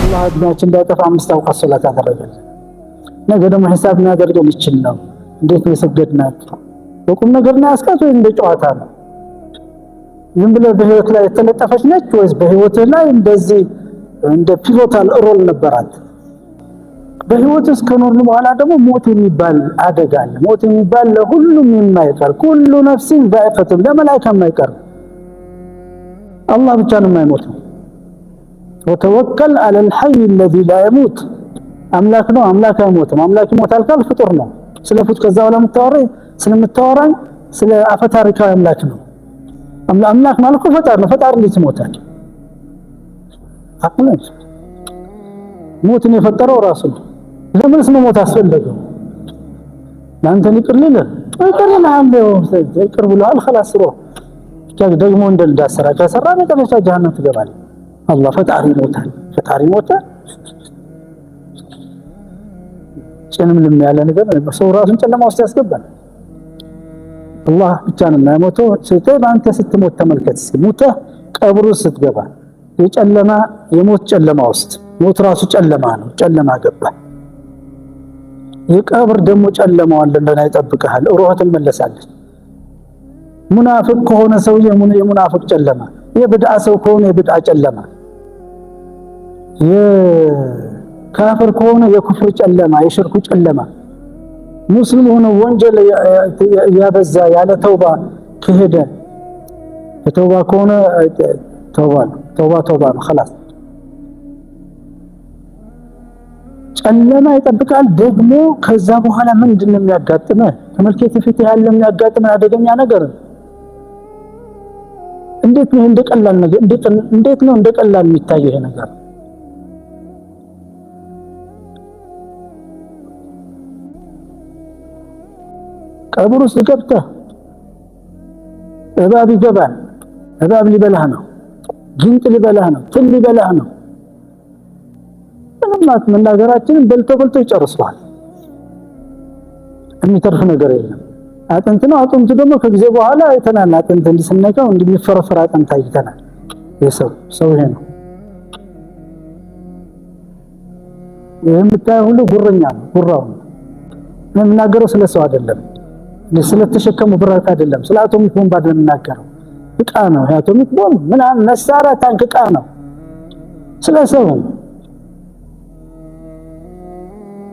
አላህ እድሜያችን እንዳይጠፋ 5 አውቃት ሶላት አደረገልን። ነገ ደግሞ ሂሳብ የሚያደርገን ይችል ነው። እንዴት የሰገድናት በቁም ነገር ነው ያስቃት ወይ እንደ ጨዋታ ነው? ዝም ብለህ በህይወት ላይ የተለጠፈች ነች ወይስ በህይወት ላይ እንደዚህ እንደ ፒቮታል ሮል ነበራት? በህይወት እስከኖርን በኋላ ደግሞ ሞት የሚባል አደጋ አለ። ሞት የሚባል ለሁሉም የማይቀር ኩሉ ነፍሲን ዛኢቀቱል ለመላእክት የማይቀር አላህ ብቻ ነው የማይሞተው። ወተወከል ዐለል ሐይ አለዚ ላ የሙት አምላክ ነው፣ አምላክ አይሞትም። አምላክ ይሞታል ካል ፍጡር ነው። ስለ ፍጡር ከዛ በኋላ ስለምታወራኝ ስለ አፈታሪካዊ አምላክ ነው። አምላክ ማለት ፈጣሪ ነው። ፈጣሪ እንዴት ይሞታል? አቅለኝ ሞትን የፈጠረው ራሱ ነው። ለምንስ መሞት አስፈለገው? ለአንተ ይቅርልህ ይቅር ብለዋል خلاص ሮ ደግሞ እንዳሰራ ከሰራ መጨረሻ ጀሃነም ትገባለህ። አላህ ፈጣሪ ይሞታል። ፈጣሪ ሞተ ጨለምልም ያለ ነገር ሰው ራሱን ጨለማ ውስጥ ያስገባል። አላህ ብቻ ነው የማይሞተው። ሰይጣን አንተ ስትሞት ተመልከት። ሞተህ ቀብሩ ስትገባ የጨለማ የሞት ጨለማ ውስጥ ሞት ራሱ ጨለማ ነው። ጨለማ ገባ። የቀብር ደግሞ ጨለማው እንደና ይጠብቅሃል። ሩህ ትመለሳለች። ሙናፊቅ ከሆነ ሰው የሙናፊቅ ጨለማ፣ የብድዓ ሰው ከሆነ የብድዓ ጨለማ፣ የካፍር ከሆነ የኩፍር ጨለማ፣ የሽርኩ ጨለማ፣ ሙስሊም ሆኖ ወንጀል ያበዛ ያለ ተውባ ከሄደ ተውባ ከሆነ ተውባ ነው خلاص ጨለማ ይጠብቃል። ደግሞ ከዛ በኋላ ምንድነው የሚያጋጥመው? ተመልከት ፊት ያለ የሚያጋጥመው አደገኛ ነገር እንዴት ነው እንደቀላል ነገር እንዴት ነው እንደቀላል የሚታየው ይሄ ነገር? ቀብር ውስጥ ገብተህ እባብ ይገባል። እባብ ሊበላህ ነው፣ ጊንጥ ሊበላህ ነው፣ ትል ሊበላህ ነው። ለማት መናገራችንን በልቶ ይጨርሳል። የሚተርፍ ነገር የለም። አጥንት ነው። አጥንቱ ደግሞ ከጊዜ በኋላ አይተናል። አጥንት እንዲስነካው እንደሚፈረፈር አጥንት አይተናል። የሰው ይሄ ነው። የምታየው ሁሉ ጉረኛ ነው። ጉራው ነው የምናገረው ስለ ሰው አይደለም፣ ስለተሸከሙ ብረት አይደለም፣ ስለ አቶሚክ ቦምብ አይደለም የምናገረው። ዕቃ ነው። የአቶሚክ ቦምብ ምናምን መሳሪያ ታንክ ዕቃ ነው። ስለ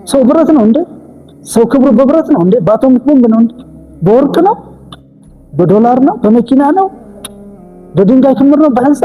ሰው ብረት ነው እንዴ? ሰው ክብሩ በብረት ነው እንዴ? በአቶሚክ ቦምብ ነው እንዴ? በወርቅ ነው? በዶላር ነው? በመኪና ነው? በድንጋይ ክምር ነው? በህንፃ